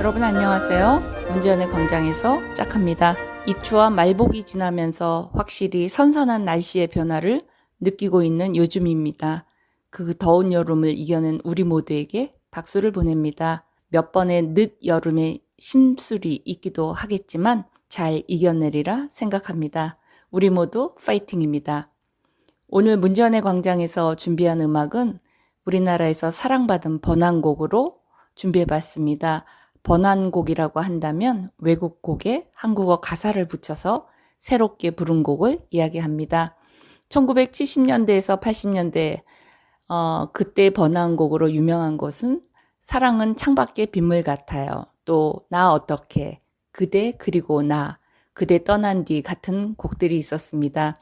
여러분 안녕하세요. 문제연의 광장에서 짝합니다. 입추와 말복이 지나면서 확실히 선선한 날씨의 변화를 느끼고 있는 요즘입니다. 그 더운 여름을 이겨낸 우리 모두에게 박수를 보냅니다. 몇 번의 늦여름의 심술이 있기도 하겠지만 잘 이겨내리라 생각합니다. 우리 모두 파이팅입니다. 오늘 문제연의 광장에서 준비한 음악은 우리나라에서 사랑받은 번안곡으로 준비해봤습니다. 번안곡이라고 한다면 외국 곡에 한국어 가사를 붙여서 새롭게 부른 곡을 이야기합니다. 1970년대에서 80년대 그때 번안곡으로 유명한 것은 사랑은 창밖의 빗물 같아요. 또 나 어떻게, 그대 그리고 나, 그대 떠난 뒤 같은 곡들이 있었습니다.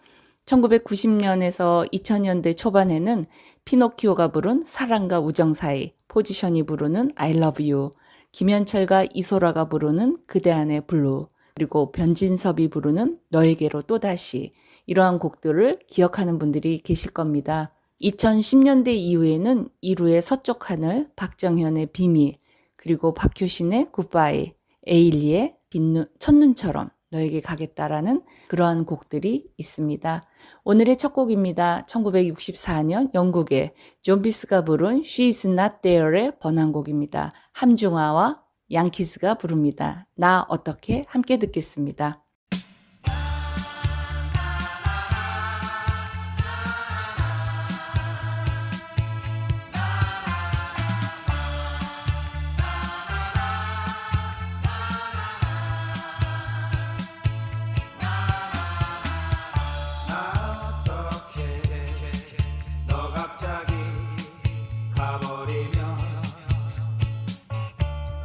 1990년에서 2000년대 초반에는 피노키오가 부른 사랑과 우정 사이, 포지션이 부르는 I love you, 김현철과 이소라가 부르는 그대 안의 블루, 그리고 변진섭이 부르는 너에게로 또다시, 이러한 곡들을 기억하는 분들이 계실 겁니다. 2010년대 이후에는 이루의 서쪽 하늘, 박정현의 비밀, 그리고 박효신의 굿바이, 에일리의 첫눈처럼 너에게 가겠다라는 그러한 곡들이 있습니다. 오늘의 첫 곡입니다. 1964년 영국의 존 비스가 부른 She is not there의 번안곡입니다. 함중아와 양키스가 부릅니다. 나 어떻게 함께 듣겠습니다.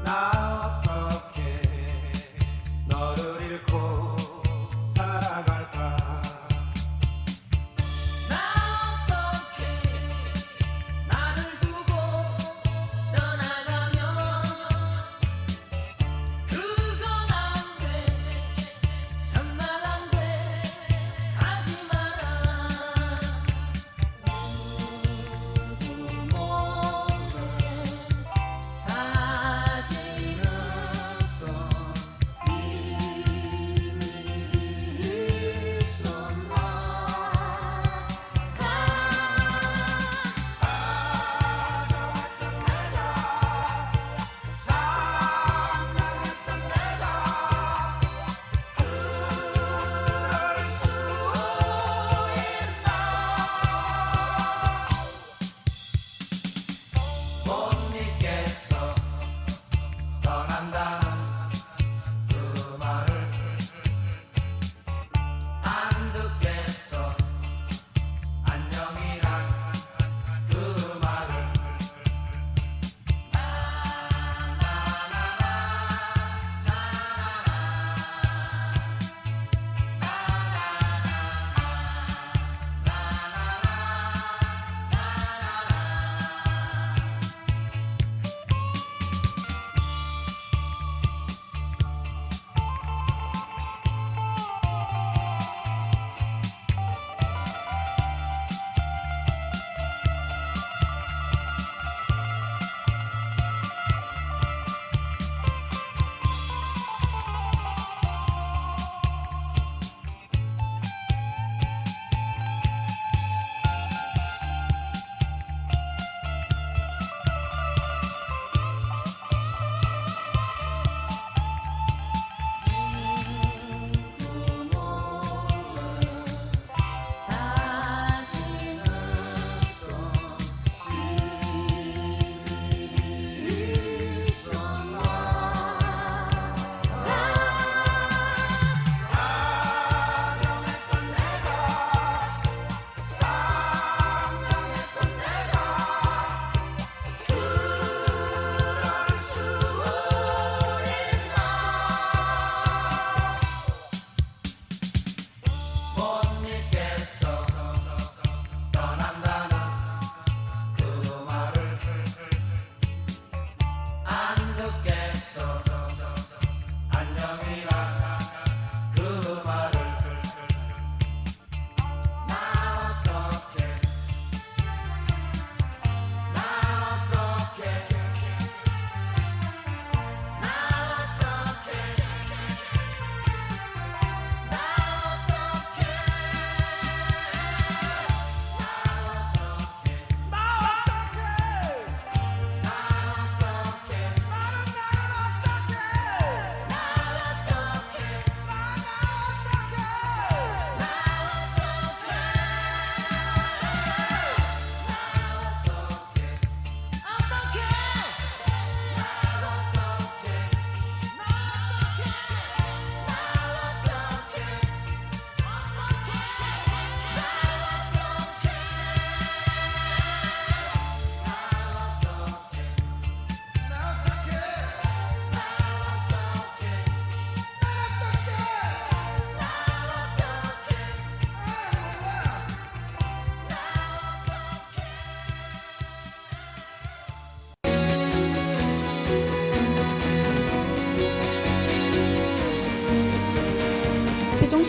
나 어떻게 너를 잃고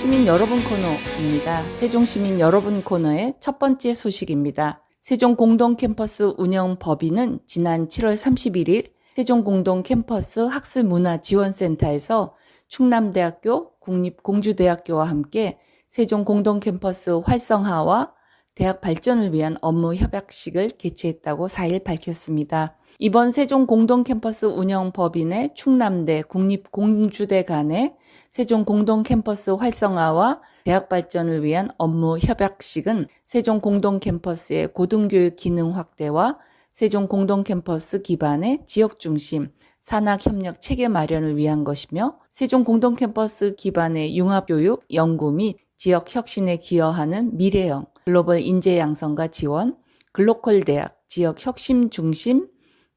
세종시민 여러분 코너입니다. 세종시민 여러분 코너의 첫 번째 소식입니다. 세종공동캠퍼스 운영법인은 지난 7월 31일 세종공동캠퍼스 학술문화지원센터에서 충남대학교, 국립공주대학교와 함께 세종공동캠퍼스 활성화와 대학 발전을 위한 업무 협약식을 개최했다고 4일 밝혔습니다. 이번 세종공동캠퍼스 운영법인의 충남대, 국립공주대 간의 세종공동캠퍼스 활성화와 대학 발전을 위한 업무 협약식은 세종공동캠퍼스의 고등교육 기능 확대와 세종공동캠퍼스 기반의 지역중심 산학협력 체계 마련을 위한 것이며 세종공동캠퍼스 기반의 융합교육, 연구 및 지역 혁신에 기여하는 미래형 글로벌 인재 양성과 지원, 글로컬 대학, 지역 혁신 중심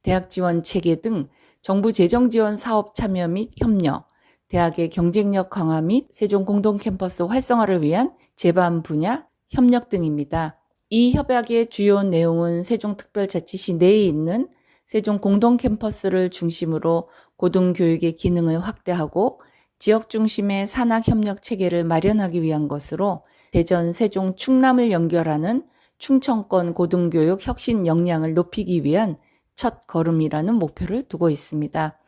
대학 지원 체계 등 정부 재정 지원 사업 참여 및 협력, 대학의 경쟁력 강화 및 세종 공동 캠퍼스 활성화를 위한 제반 분야 협력 등입니다. 이 협약의 주요 내용은 세종특별자치시 내에 있는 세종 공동 캠퍼스를 중심으로 고등교육의 기능을 확대하고 지역 중심의 산학 협력 체계를 마련하기 위한 것으로 대전, 세종, 충남을 연결하는 충청권 고등교육 혁신 역량을 높이기 위한 첫 걸음이라는 목표를 두고 있습니다.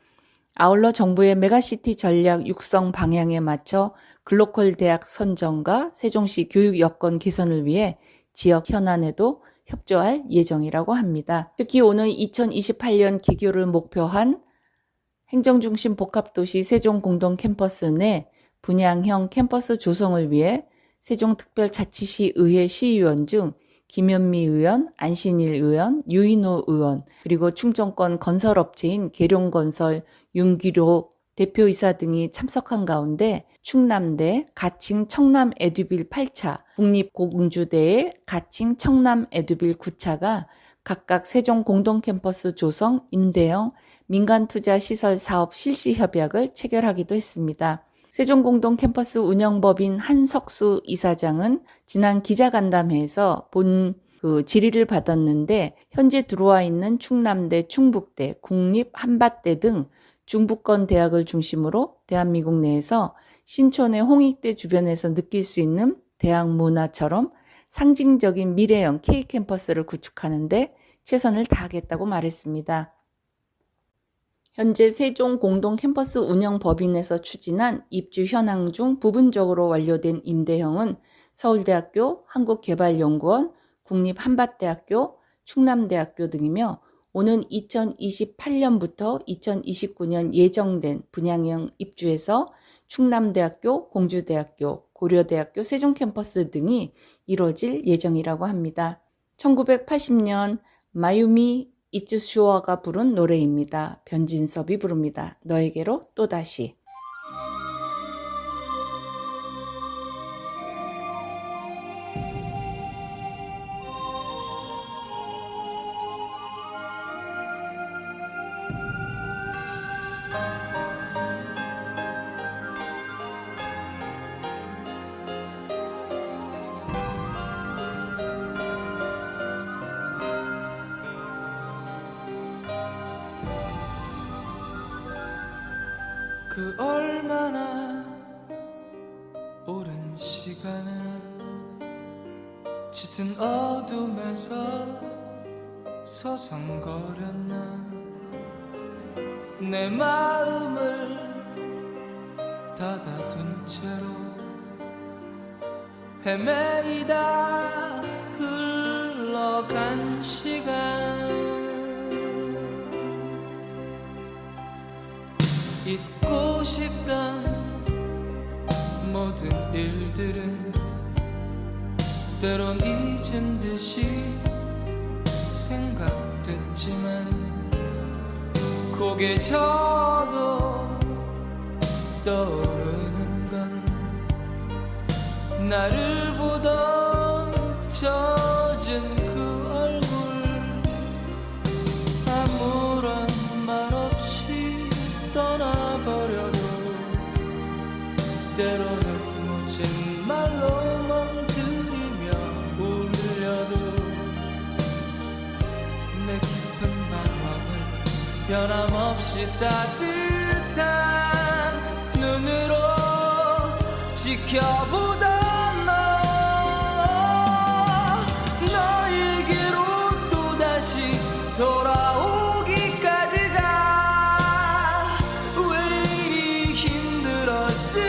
아울러 정부의 메가시티 전략 육성 방향에 맞춰 글로컬 대학 선정과 세종시 교육 여건 개선을 위해 지역 현안에도 협조할 예정이라고 합니다. 특히 오는 2028년 개교를 목표한 행정중심 복합도시 세종공동캠퍼스 내 분양형 캠퍼스 조성을 위해 세종특별자치시 의회 시의원 중 김현미 의원, 안신일 의원, 유인호 의원, 그리고 충청권 건설업체인 계룡건설, 윤기로 대표이사 등이 참석한 가운데 충남대 가칭 청남 에듀빌 8차, 국립공주대의 가칭 청남 에듀빌 9차가 각각 세종 공동캠퍼스 조성, 임대형, 민간투자 시설 사업 실시 협약을 체결하기도 했습니다. 세종공동캠퍼스 운영법인 한석수 이사장은 지난 기자간담회에서 질의를 받았는데 현재 들어와 있는 충남대, 충북대, 국립, 한밭대 등 중부권 대학을 중심으로 대한민국 내에서 신촌의 홍익대 주변에서 느낄 수 있는 대학 문화처럼 상징적인 미래형 K캠퍼스를 구축하는데 최선을 다하겠다고 말했습니다. 현재 세종 공동 캠퍼스 운영법인에서 추진한 입주 현황 중 부분적으로 완료된 임대형은 서울대학교, 한국개발연구원, 국립한밭대학교, 충남대학교 등이며 오는 2028년부터 2029년 예정된 분양형 입주에서 충남대학교, 공주대학교, 고려대학교 세종캠퍼스 등이 이뤄질 예정이라고 합니다. 1980년 마유미 이츠슈어가 부른 노래입니다. 변진섭이 부릅니다. 너에게로 또다시. 그 얼마나 오랜 시간을 짙은 어둠에서 서성거렸나 내 마음을 닫아둔 채로 헤매이다 흘러간 시간 잊고 싶던 모든 일들은 때론 잊은 듯이 생각됐지만 고개 져도 떠오르는 건 나를 보던 젖은 그 얼굴 아무런 말 없이 떠나버려도 때로는 묻힌 말로 멍들이며 울려도 내 깊은 마음을 변함없이 따뜻한 눈으로 지켜보다 너에게로 또다시 돌아오기까지가 왜 이리 힘들었을까.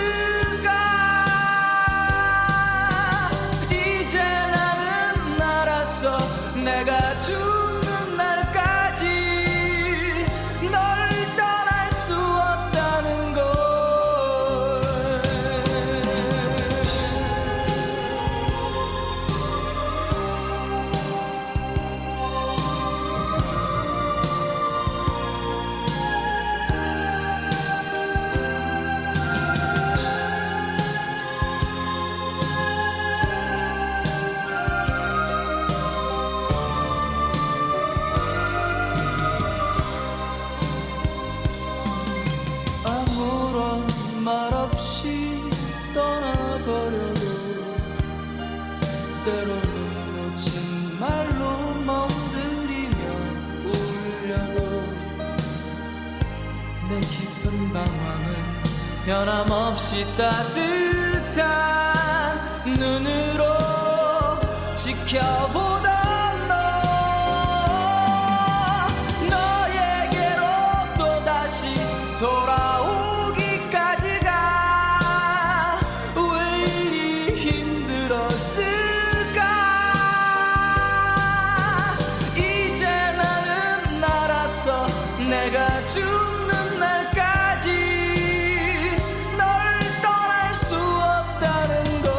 이제 나는 알았어. 내가 죽는 날까지 널 떠날 수 없다는 걸. 아무런 말 없이 떠나버려도 때로는 놓친 말로 멍들이며 울려도 내 깊은 방황은 변함없이 따뜻한 눈으로 지켜보다 너에게로 또다시 돌아오기까지가 왜 이리 힘들었을까. 이제 나는 알았어. 내가 죽는 날까지 널 떠날 수 없다는 걸.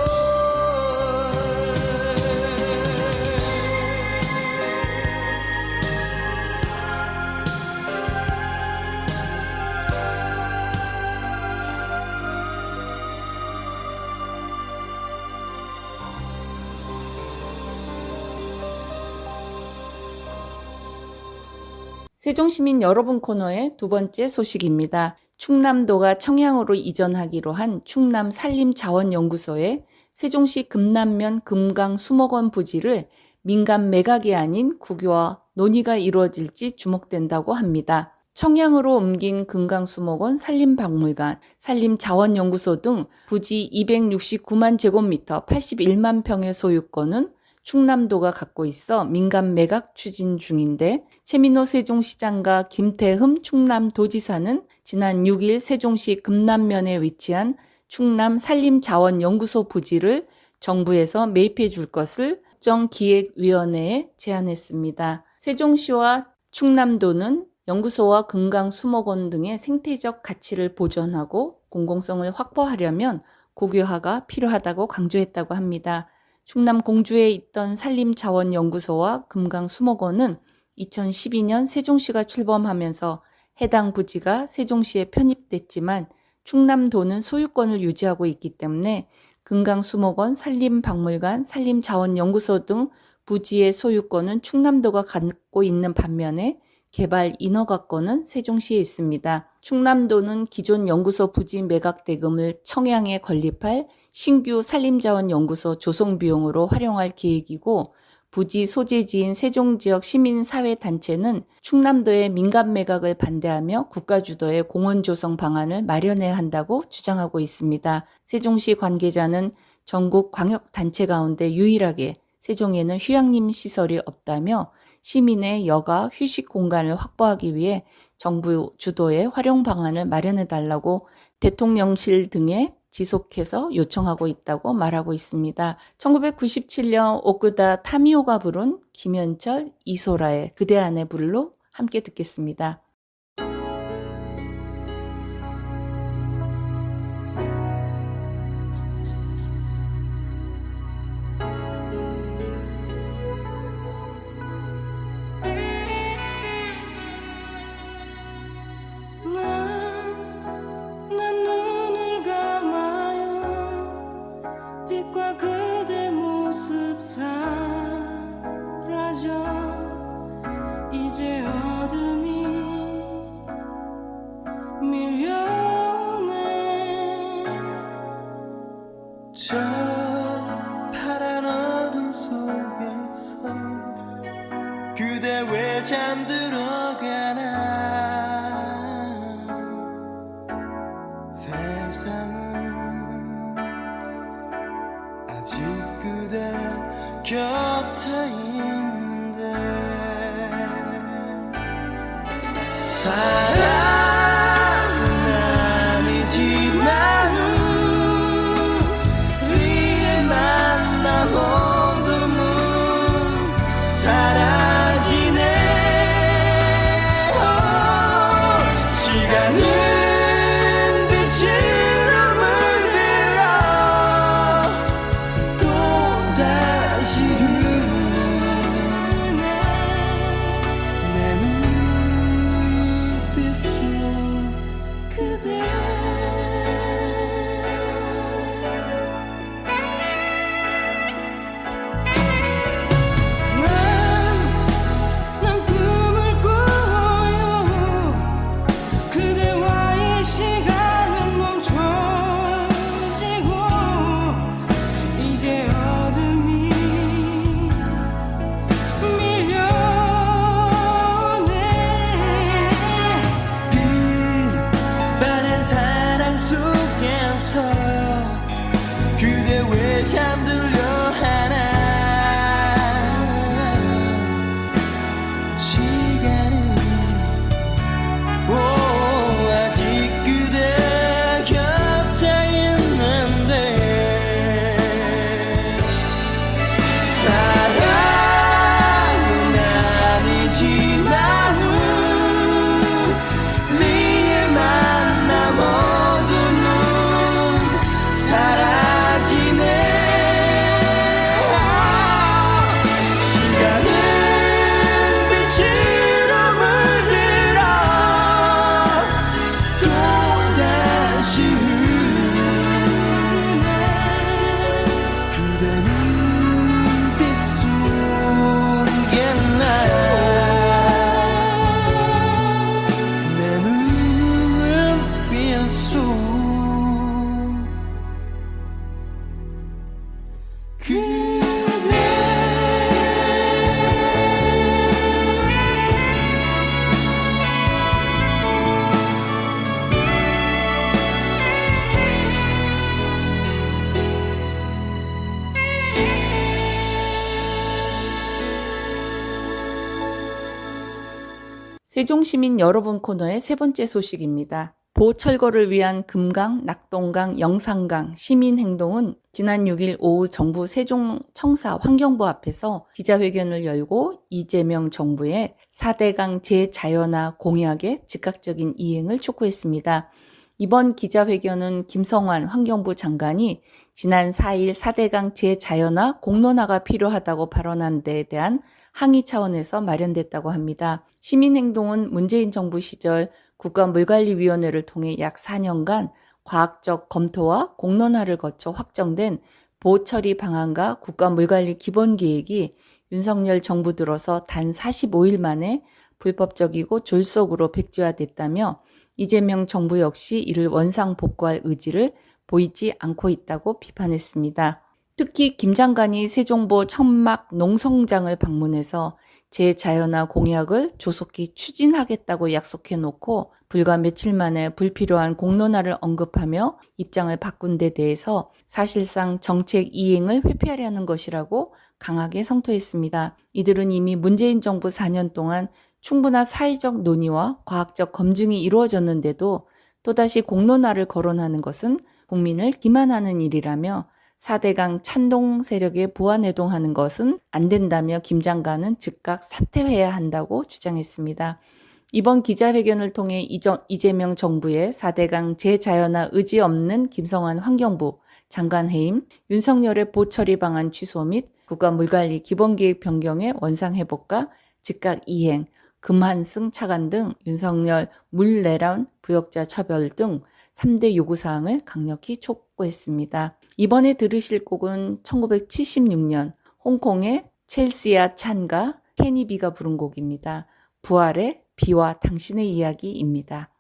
세종시민 여러분 코너의 두 번째 소식입니다. 충남도가 청양으로 이전하기로 한 충남 산림자원연구소에 세종시 금남면 금강 수목원 부지를 민간 매각이 아닌 국유화 논의가 이루어질지 주목된다고 합니다. 청양으로 옮긴 금강수목원, 산림박물관, 산림자원연구소 등 부지 269만 제곱미터 81만 평의 소유권은 충남도가 갖고 있어 민간 매각 추진 중인데 최민호 세종시장과 김태흠 충남도지사는 지난 6일 세종시 금남면에 위치한 충남 산림자원연구소 부지를 정부에서 매입해 줄 것을 국정기획위원회에 제안했습니다. 세종시와 충남도는 연구소와 금강수목원 등의 생태적 가치를 보존하고 공공성을 확보하려면 국유화가 필요하다고 강조했다고 합니다. 충남 공주에 있던 산림자원연구소와 금강수목원은 2012년 세종시가 출범하면서 해당 부지가 세종시에 편입됐지만 충남도는 소유권을 유지하고 있기 때문에 금강수목원, 산림박물관, 산림자원연구소 등 부지의 소유권은 충남도가 갖고 있는 반면에 개발 인허가권은 세종시에 있습니다. 충남도는 기존 연구소 부지 매각 대금을 청양에 건립할 신규 산림자원연구소 조성 비용으로 활용할 계획이고 부지 소재지인 세종지역 시민사회단체는 충남도의 민간 매각을 반대하며 국가주도의 공원 조성 방안을 마련해야 한다고 주장하고 있습니다. 세종시 관계자는 전국 광역단체 가운데 유일하게 세종에는 휴양림 시설이 없다며 시민의 여가 휴식 공간을 확보하기 위해 정부 주도의 활용 방안을 마련해달라고 대통령실 등에 지속해서 요청하고 있다고 말하고 있습니다. 1997년 오쿠다 타미오가 부른 김현철, 이소라의 그대 안에 불로 함께 듣겠습니다. 그대 모습 사라져 이제 어둠이 밀려오네. 저 파란 어둠 속에서 그대 왜 잠들어 가나. 세상은 곁에 있는데 사랑은 아니지만 우리의 만남 어둠은 사라지네. 시간은 빛으로 물들어 또다시 흐르네. 내 눈빛 속 그대. 난 꿈을 꾸어요. 그대와의 시간은 멈춰지고 이제 어둠이 밀려오네. 빛바랜 사랑 속에서 그대 왜 잠들려 하나. 시간은 아직 그대 곁에 있는데 사랑은 아니지만 우리의 만남 어둠은 사라지네. 시간은 빛으로 물들어 또다시 흐르네. 그대 눈빛 속에 내 눈빛 속 그대. 세종시민 여러분 코너의 세 번째 소식입니다. 보철거를 위한 금강, 낙동강, 영산강 시민행동은 지난 6일 오후 정부 세종청사 환경부 앞에서 기자회견을 열고 이재명 정부의 4대강 재자연화 공약의 즉각적인 이행을 촉구했습니다. 이번 기자회견은 김성환 환경부 장관이 지난 4일 4대강 재자연화 공론화가 필요하다고 발언한 데에 대한 항의 차원에서 마련됐다고 합니다. 시민행동은 문재인 정부 시절 국가물관리위원회를 통해 약 4년간 과학적 검토와 공론화를 거쳐 확정된 보처리 방안과 국가물관리 기본계획이 윤석열 정부 들어서 단 45일 만에 불법적이고 졸속으로 백지화됐다며 이재명 정부 역시 이를 원상복구할 의지를 보이지 않고 있다고 비판했습니다. 특히 김 장관이 세종보 천막 농성장을 방문해서 재자연화 공약을 조속히 추진하겠다고 약속해놓고 불과 며칠 만에 불필요한 공론화를 언급하며 입장을 바꾼 데 대해서 사실상 정책 이행을 회피하려는 것이라고 강하게 성토했습니다. 이들은 이미 문재인 정부 4년 동안 충분한 사회적 논의와 과학적 검증이 이루어졌는데도 또다시 공론화를 거론하는 것은 국민을 기만하는 일이라며 4대강 찬동 세력에 부안해동하는 것은 안 된다며 김 장관은 즉각 사퇴해야 한다고 주장했습니다. 이번 기자회견을 통해 이재명 정부의 4대강 재자연화 의지 없는 김성환 환경부 장관 해임, 윤석열의 보처리 방안 취소 및 국가물관리 기본계획 변경의 원상회복과 즉각 이행, 금한승 차관 등 윤석열 물내란 부역자 처벌 등 3대 요구사항을 강력히 촉구했습니다. 이번에 들으실 곡은 1976년 홍콩의 첼시아 찬과 케니 비가 부른 곡입니다. 부활의 비와 당신의 이야기입니다.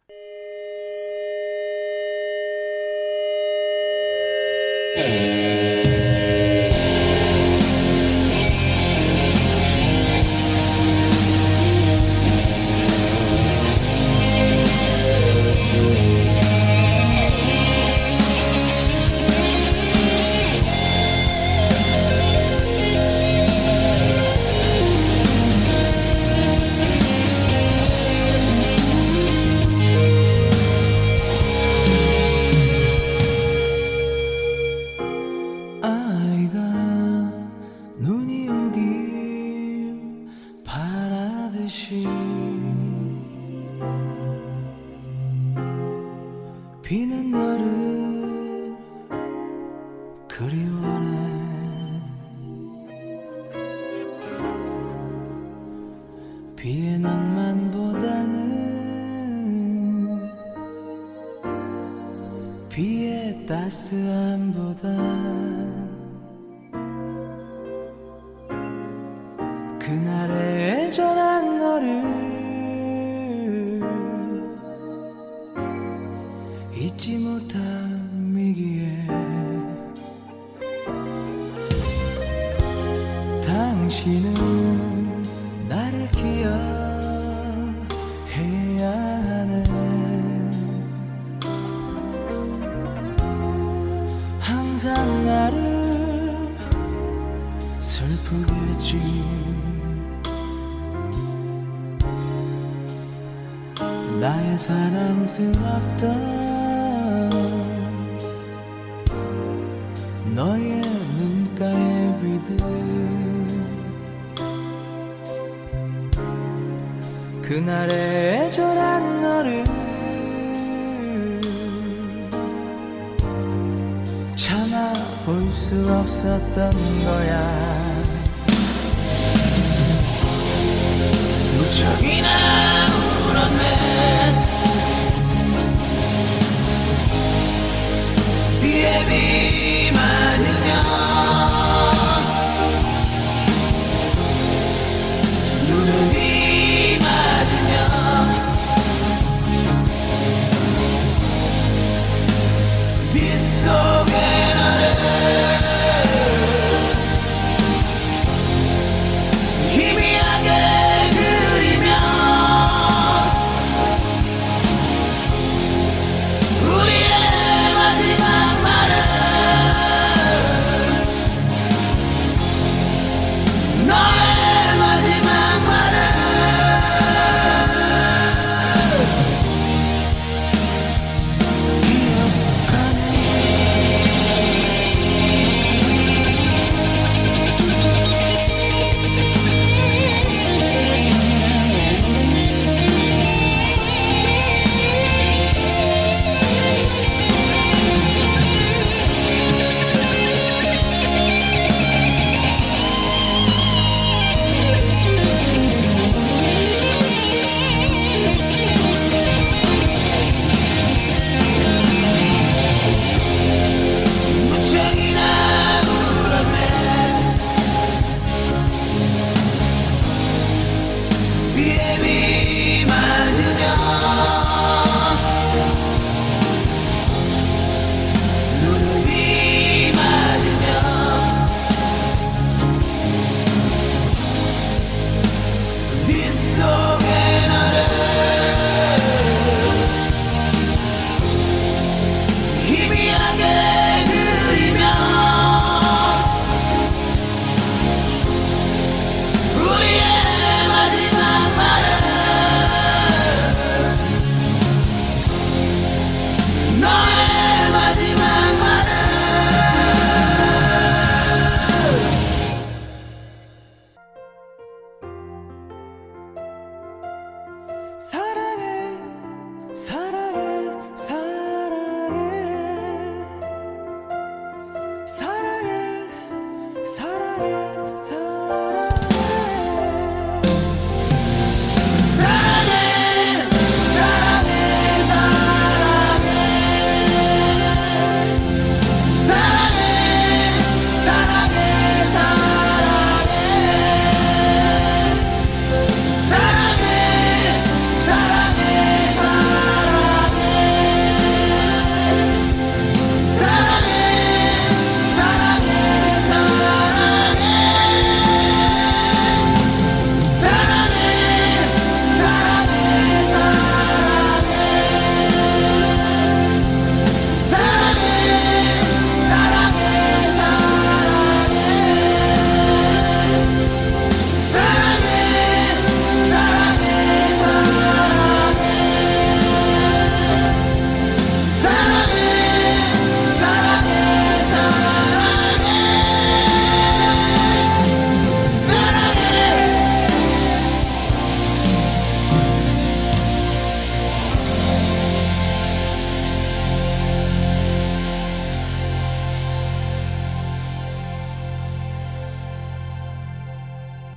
비의 낭만보다는 비의 따스함보다 그날의 애절한 너를 잊지 못함이기에 당신은 나를 기억해야 하네. 항상 나를 슬프게 했지. 나의 사랑스럽던 너의 눈가의 비들 그날의 애절한 너를 참아 볼 수 없었던 거야. 무척이나 울었네. 비에 비 맞으며 눈에 비 맞으며 빗속에 너를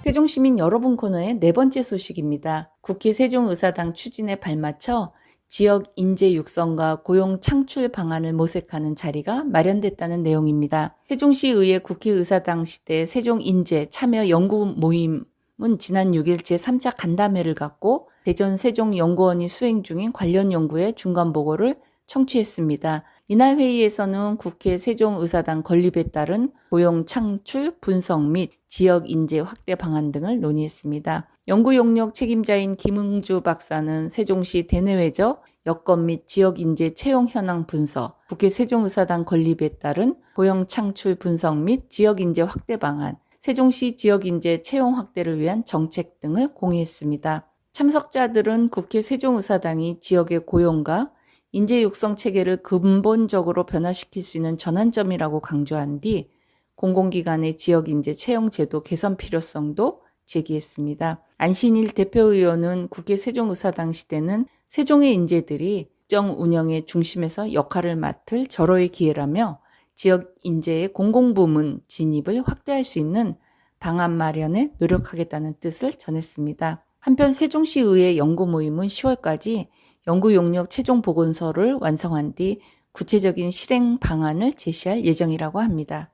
세종시민 여러분 코너의 네 번째 소식입니다. 국회 세종의사당 추진에 발맞춰 지역 인재 육성과 고용 창출 방안을 모색하는 자리가 마련됐다는 내용입니다. 세종시의회 국회의사당 시대 세종인재 참여 연구 모임은 지난 6일 제3차 간담회를 갖고 대전 세종연구원이 수행 중인 관련 연구의 중간 보고를 청취했습니다. 이날 회의에서는 국회 세종의사당 건립에 따른 고용 창출, 분석 및 지역 인재 확대 방안 등을 논의했습니다. 연구 용역 책임자인 김응주 박사는 세종시 대내외적 여건 및 지역 인재 채용 현황 분석, 국회 세종의사당 건립에 따른 고용 창출 분석 및 지역 인재 확대 방안, 세종시 지역 인재 채용 확대를 위한 정책 등을 공유했습니다. 참석자들은 국회 세종의사당이 지역의 고용과 인재 육성 체계를 근본적으로 변화시킬 수 있는 전환점이라고 강조한 뒤 공공기관의 지역 인재 채용 제도 개선 필요성도 제기했습니다. 안신일 대표의원은 국회 세종의사당 시대는 세종의 인재들이 국정 운영의 중심에서 역할을 맡을 절호의 기회라며 지역 인재의 공공부문 진입을 확대할 수 있는 방안 마련에 노력하겠다는 뜻을 전했습니다. 한편 세종시의회 연구 모임은 10월까지 연구 용역 최종 보건서를 완성한 뒤 구체적인 실행 방안을 제시할 예정이라고 합니다.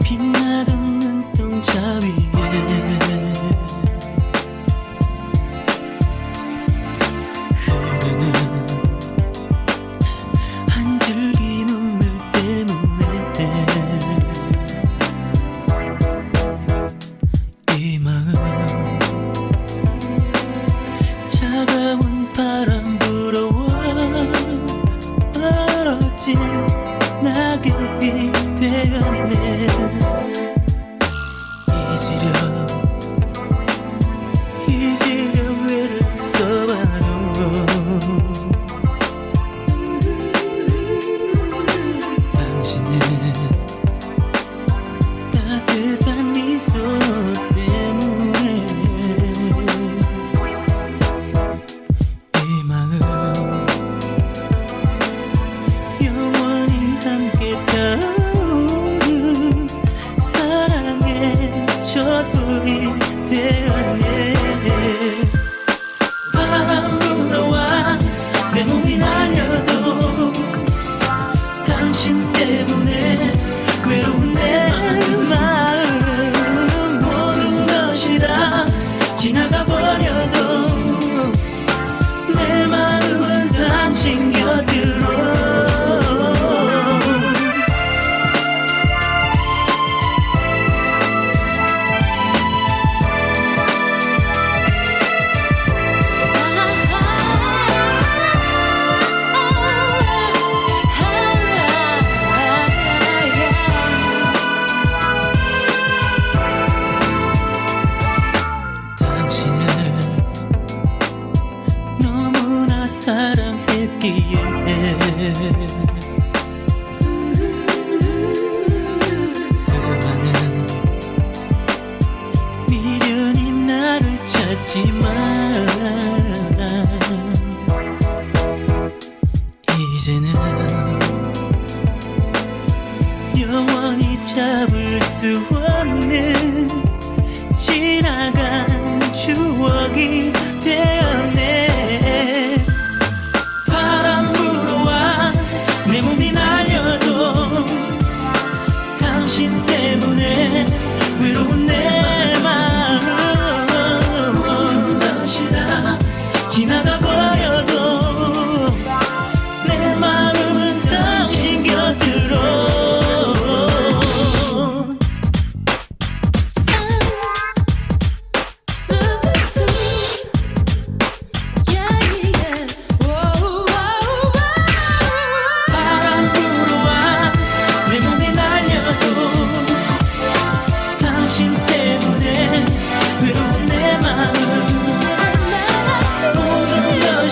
빛나던 눈동자 위에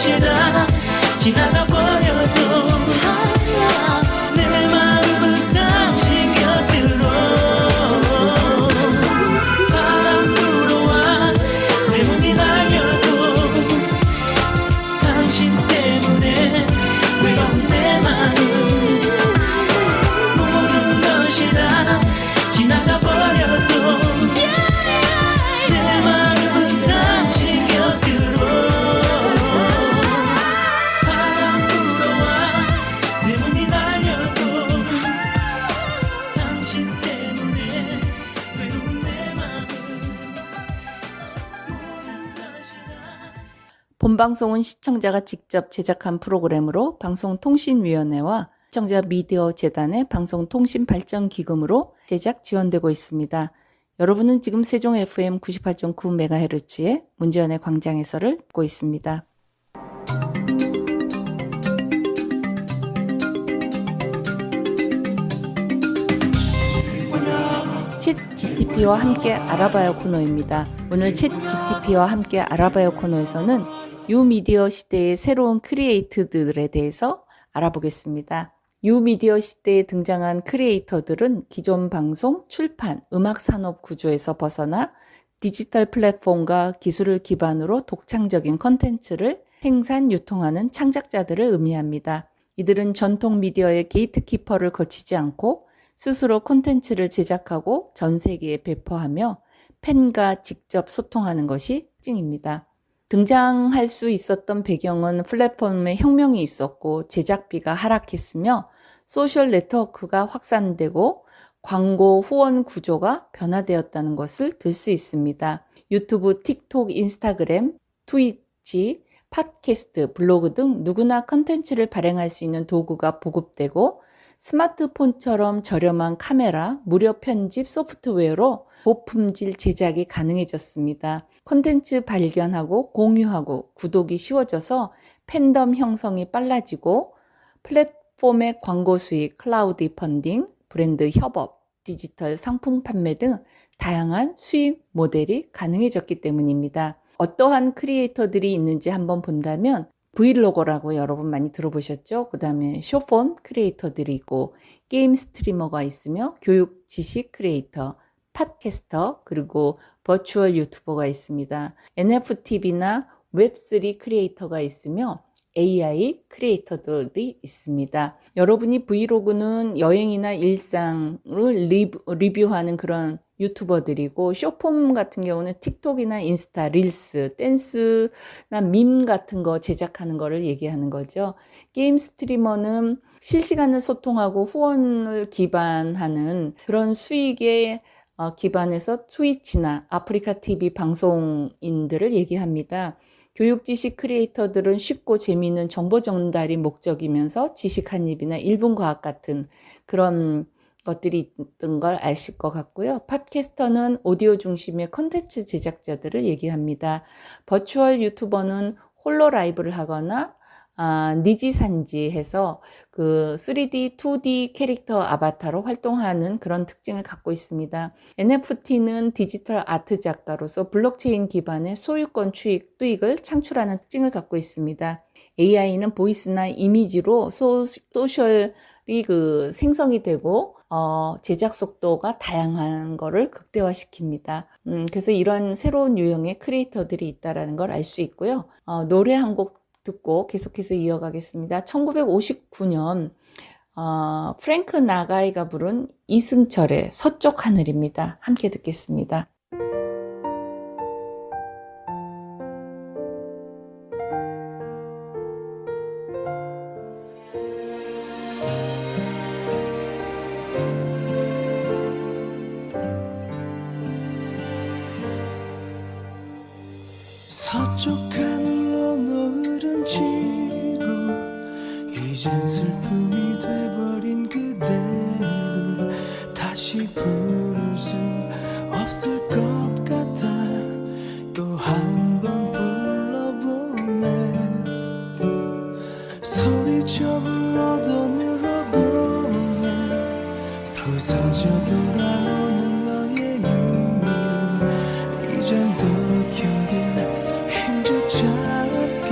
것이다 지나가 버려도 내 마음은 당신 곁으로 바람 불어와 내 몸이 날려도 당신 때문에 외로운 내 마음 모든 것이 다 지나가 버려도 내 마음은 당신 곁으로 바람 불어와 내 몸이 날려도 당신 때문에 외로운 내 마음 모든 것이 다 본방송은 시청자가 직접 제작한 프로그램으로 방송통신위원회와 시청자 미디어 재단의 방송통신발전기금으로 제작 지원되고 있습니다. 여러분은 지금 세종 FM 98.9MHz의 문재연의 광장에서를 듣고 있습니다. 챗 GTP와 함께 알아봐요 코너입니다. 오늘 챗 GTP와 함께 알아봐요 코너에서는 뉴미디어 시대의 새로운 크리에이터들에 대해서 알아보겠습니다. 뉴미디어 시대에 등장한 크리에이터들은 기존 방송, 출판, 음악 산업 구조에서 벗어나 디지털 플랫폼과 기술을 기반으로 독창적인 콘텐츠를 생산, 유통하는 창작자들을 의미합니다. 이들은 전통 미디어의 게이트키퍼를 거치지 않고 스스로 콘텐츠를 제작하고 전 세계에 배포하며 팬과 직접 소통하는 것이 특징입니다. 등장할 수 있었던 배경은 플랫폼의 혁명이 있었고 제작비가 하락했으며 소셜 네트워크가 확산되고 광고 후원 구조가 변화되었다는 것을 들 수 있습니다. 유튜브, 틱톡, 인스타그램, 트위치, 팟캐스트, 블로그 등 누구나 컨텐츠를 발행할 수 있는 도구가 보급되고 스마트폰처럼 저렴한 카메라, 무료 편집 소프트웨어로 고품질 제작이 가능해졌습니다. 콘텐츠 발견하고 공유하고 구독이 쉬워져서 팬덤 형성이 빨라지고 플랫폼의 광고 수익, 클라우드 펀딩, 브랜드 협업, 디지털 상품 판매 등 다양한 수익 모델이 가능해졌기 때문입니다. 어떠한 크리에이터들이 있는지 한번 본다면 브이로거라고 여러분 많이 들어보셨죠? 그 다음에 쇼폰 크리에이터들이 있고 게임 스트리머가 있으며 교육 지식 크리에이터, 팟캐스터, 그리고 버추얼 유튜버가 있습니다. NFTV나 웹3 크리에이터가 있으며 AI 크리에이터들이 있습니다. 여러분이 브이로그는 여행이나 일상을 리뷰하는 그런 유튜버들이고 쇼폼 같은 경우는 틱톡이나 인스타, 릴스, 댄스나 밈 같은 거 제작하는 거를 얘기하는 거죠. 게임 스트리머는 실시간을 소통하고 후원을 기반하는 그런 수익에 기반해서 트위치나 아프리카 TV 방송인들을 얘기합니다. 교육 지식 크리에이터들은 쉽고 재미있는 정보 전달이 목적이면서 지식 한입이나 1분 과학 같은 그런 것들이 있던 걸 아실 것 같고요. 팟캐스터는 오디오 중심의 컨텐츠 제작자들을 얘기합니다. 버추얼 유튜버는 홀로 라이브를 하거나 니지산지 해서 그 3D, 2D 캐릭터 아바타로 활동하는 그런 특징을 갖고 있습니다. NFT는 디지털 아트 작가로서 블록체인 기반의 소유권 수익을 창출하는 특징을 갖고 있습니다. AI는 보이스나 이미지로 소셜이 생성이 되고 제작 속도가 다양한 거를 극대화시킵니다. 그래서 이런 새로운 유형의 크리에이터들이 있다는 걸 알 수 있고요. 노래 한 곡 듣고 계속해서 이어가겠습니다. 1959년 프랭크 나가이가 부른 이승철의 서쪽 하늘입니다. 함께 듣겠습니다. 서쪽 하늘로 노을은 지고 이젠 슬픔이 돼버린 그대를 다시 부를 수 없을 것 같아 또 한 번 불러보네 소리쳐 불러도 늘어보네 부서져 돌아오는 너의 이름 이젠 더 견딜 힘조차 없게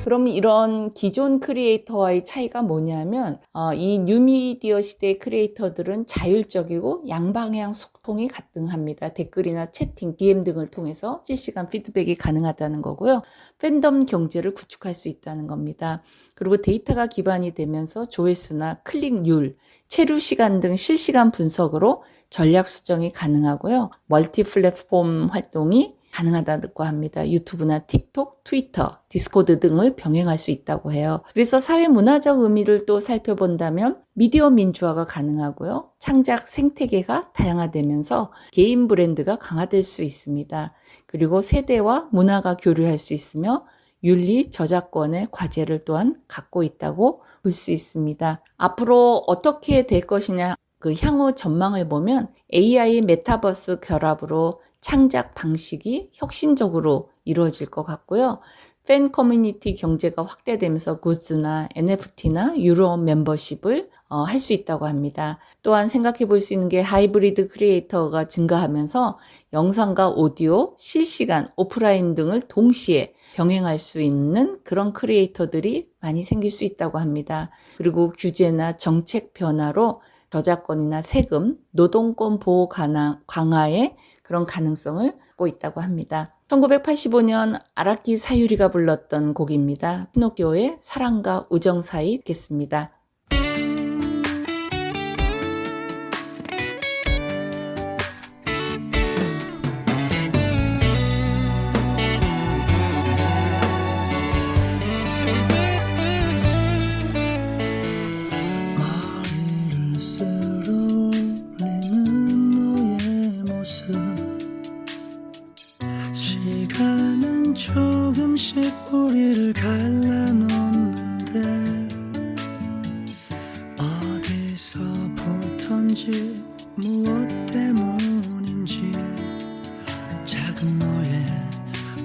그럼 이런 기존 크리에이터와의 차이가 뭐냐면 이 뉴미디어 시대의 크리에이터들은 자율적이고 양방향 소통이 가능합니다. 댓글이나 채팅, DM 등을 통해서 실시간 피드백이 가능하다는 거고요. 팬덤 경제를 구축할 수 있다는 겁니다. 그리고 데이터가 기반이 되면서 조회수나 클릭률, 체류 시간 등 실시간 분석으로 전략 수정이 가능하고요. 멀티 플랫폼 활동이 가능하다고 합니다. 유튜브나 틱톡, 트위터, 디스코드 등을 병행할 수 있다고 해요. 그래서 사회 문화적 의미를 또 살펴본다면 미디어 민주화가 가능하고요. 창작 생태계가 다양화되면서 개인 브랜드가 강화될 수 있습니다. 그리고 세대와 문화가 교류할 수 있으며 윤리, 저작권의 과제를 또한 갖고 있다고 볼 수 있습니다. 앞으로 어떻게 될 것이냐, 그 향후 전망을 보면 AI 메타버스 결합으로 창작 방식이 혁신적으로 이루어질 것 같고요. 팬 커뮤니티 경제가 확대되면서 굿즈나 NFT나 유료 멤버십을 할 수 있다고 합니다. 또한 생각해 볼 수 있는 게 하이브리드 크리에이터가 증가하면서 영상과 오디오, 실시간, 오프라인 등을 동시에 병행할 수 있는 그런 크리에이터들이 많이 생길 수 있다고 합니다. 그리고 규제나 정책 변화로 저작권이나 세금, 노동권 보호 강화에 그런 가능성을 갖고 있다고 합니다. 1985년 아라키 사유리가 불렀던 곡입니다. 피노키오의 사랑과 우정 사이 듣겠습니다. 머리를 쓸어올리는 너의 모습 시간은 조금씩 우리를 갈라놓는데 어디서부턴지 무엇 때문인지 작은 너의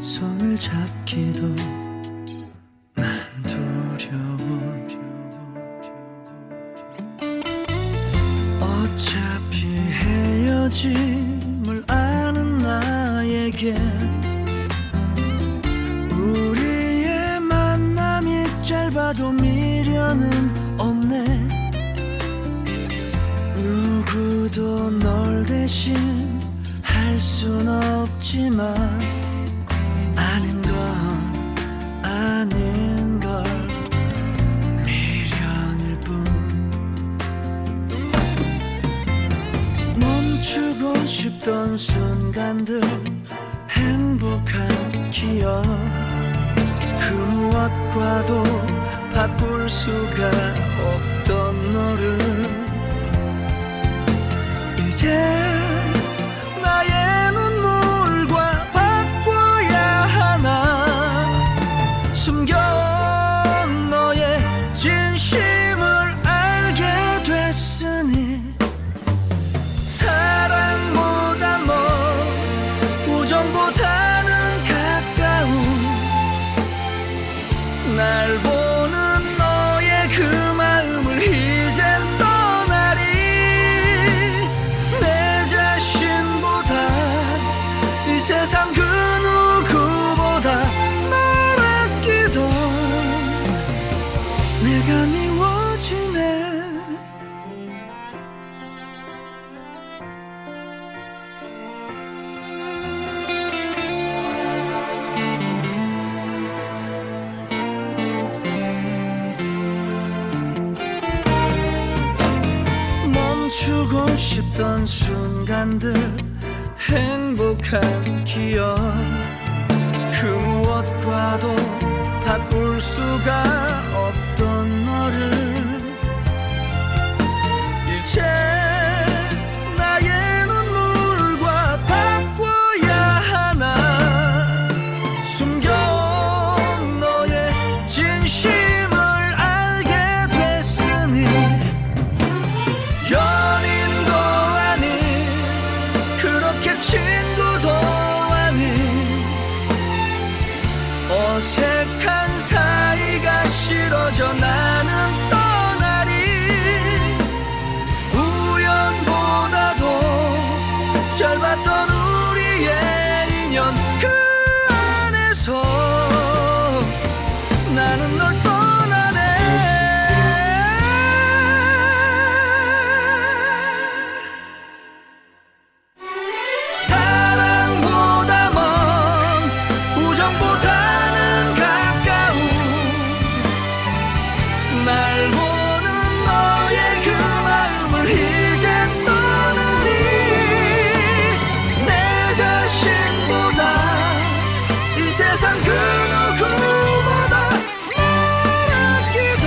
손을 잡기도 난 두려워. 어차피 헤어짐을 아는 나에게 우리의 만남이 짧아도 미련은 없네. 누구도 널 대신 할 순 없지만 아는 건 아는 걸 미련일 뿐. 멈추고 싶던 순간들 행복한 기억 그 무엇과도 바꿀 수가 없던 너를 이제 나의 눈물과 바꿔야 하나. 숨겨온 너의 진심을 알게 됐으니 사랑보다 먼 우정보다는 가까운 날 보는 너의 그 마음을 이젠 떠나리. 내 자신보다 이 세상 그 누구보다 날 아끼던 내가 미워지네. 멈추고 싶던 순간들 행복한 기억 그 무엇과도 바꿀 수가 없던 너를 이제 나의 눈물과 바꿔야 하나. 숨겨온 너의 진심을 알게 됐으니 연인도 아닌 그렇게 친구도 아닌 어색한 사이가 싫어져 나는 떠나리. 우연보다도 짧았던 우리의 인연 그 안에서 난 세상 그 누구보다 날 아끼던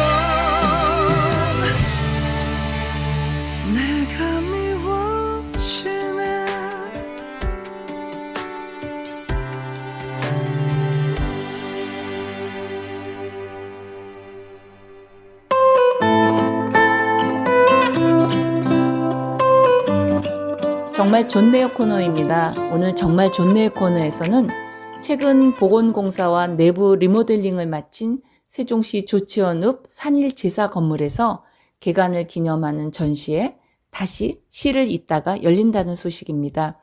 내가 미워지네. 정말 좋네요 코너입니다. 오늘 정말 좋네요 코너에서는 최근 보건공사와 내부 리모델링을 마친 세종시 조치원읍 산일제사 건물에서 개관을 기념하는 전시에 다시 시를 잇다가 열린다는 소식입니다.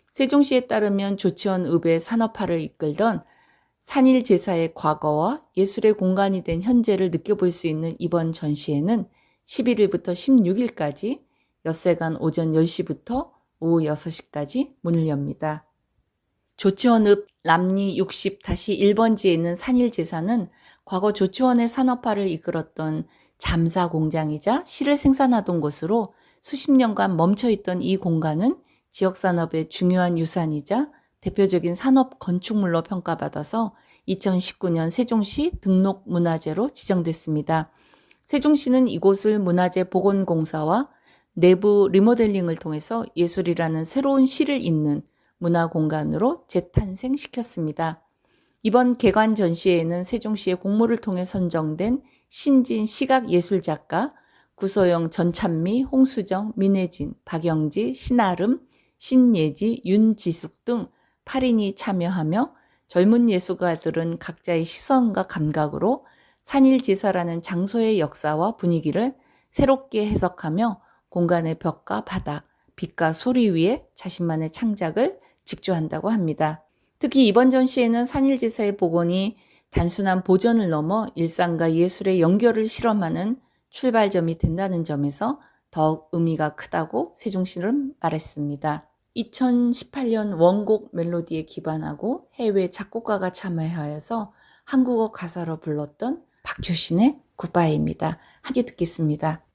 세종시에 따르면 조치원읍의 산업화를 이끌던 산일제사의 과거와 예술의 공간이 된 현재를 느껴볼 수 있는 이번 전시회는 11일부터 16일까지 엿새간 오전 10시부터 오후 6시까지 문을 엽니다. 조치원읍 람리 60-1번지에 있는 산일제사는 과거 조치원의 산업화를 이끌었던 잠사 공장이자 실을 생산하던 곳으로 수십 년간 멈춰있던 이 공간은 지역산업의 중요한 유산이자 대표적인 산업 건축물로 평가받아서 2019년 세종시 등록문화재로 지정됐습니다. 세종시는 이곳을 문화재 보건공사와 내부 리모델링을 통해서 예술이라는 새로운 시를 잇는 문화공간으로 재탄생시켰습니다. 이번 개관 전시회에는 세종시의 공모를 통해 선정된 신진 시각예술작가 구소영, 전찬미, 홍수정, 민혜진, 박영지, 신아름, 신예지, 윤지숙 등 8인이 참여하며 젊은 예술가들은 각자의 시선과 감각으로 산일제사라는 장소의 역사와 분위기를 새롭게 해석하며 공간의 벽과 바닥, 빛과 소리 위에 자신만의 창작을 직조한다고 합니다. 특히 이번 전시에는 산일제사의 복원이 단순한 보존을 넘어 일상과 예술의 연결을 실험하는 출발점이 된다는 점에서 더욱 의미가 크다고 세종시는 말했습니다. 2018년 원곡 멜로디에 기반하고 해외 작곡가가 참여하여서 한국어 가사로 불렀던 박효신의 굿바이입니다. 함께 듣겠습니다.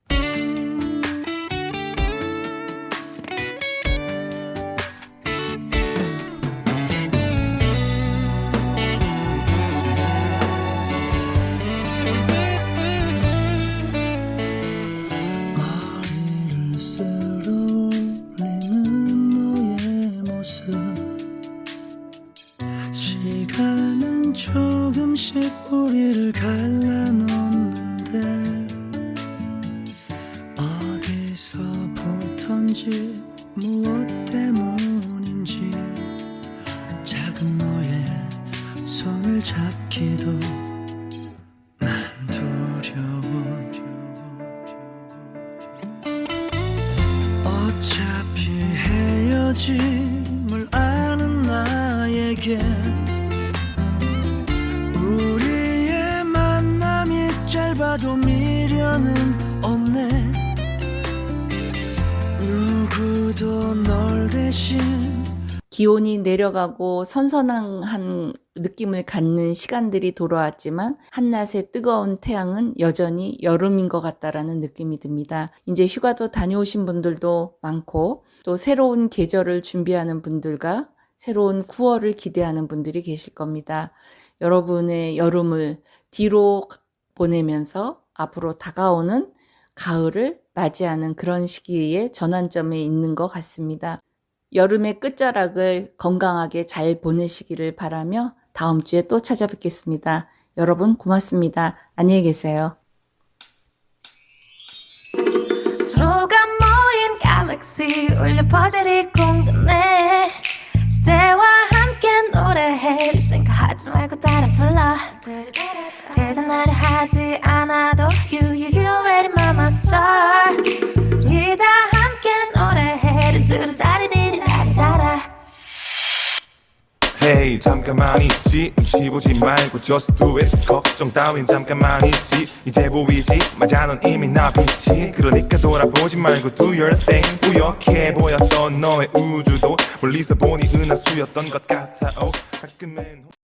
시간은 조금씩 우리를 갈라놓는데 어디서부턴지 무엇 때문인지 작은 너의 손을 잡기도 난 두려워. 어차피 헤어짐을 아는 나에게 우리의 만남이 짧아도 미련은 없네. 누구도 널 대신 기온이 내려가고 선선한 느낌을 갖는 시간들이 돌아왔지만 한낮의 뜨거운 태양은 여전히 여름인 것 같다라는 느낌이 듭니다. 이제 휴가도 다녀오신 분들도 많고 또 새로운 계절을 준비하는 분들과 새로운 9월을 기대하는 분들이 계실 겁니다. 여러분의 여름을 뒤로 보내면서 앞으로 다가오는 가을을 맞이하는 그런 시기에 전환점에 있는 것 같습니다. 여름의 끝자락을 건강하게 잘 보내시기를 바라며 다음 주에 또 찾아뵙겠습니다. 여러분 고맙습니다. 안녕히 계세요. 서로가 모인 갤럭시 울려 퍼즐이 궁금해. 시대와 함께 노래해 생각하지 말고 따라 불러. 대단하려 하지 않아도 You already my star. 우리 다 함께 노래해 두루다리리리라리다라. Hey 잠깐만 있지 눈치 보지 말고 just do it 걱정 따윈 잠깐만 있지 이제 보이지 맞아 넌 이미 나 빛이 그러니까 돌아보지 말고 do your thing 뿌옇게 보였던 너의 우주도 멀리서 보니 은하수였던 것 같아 oh 가끔은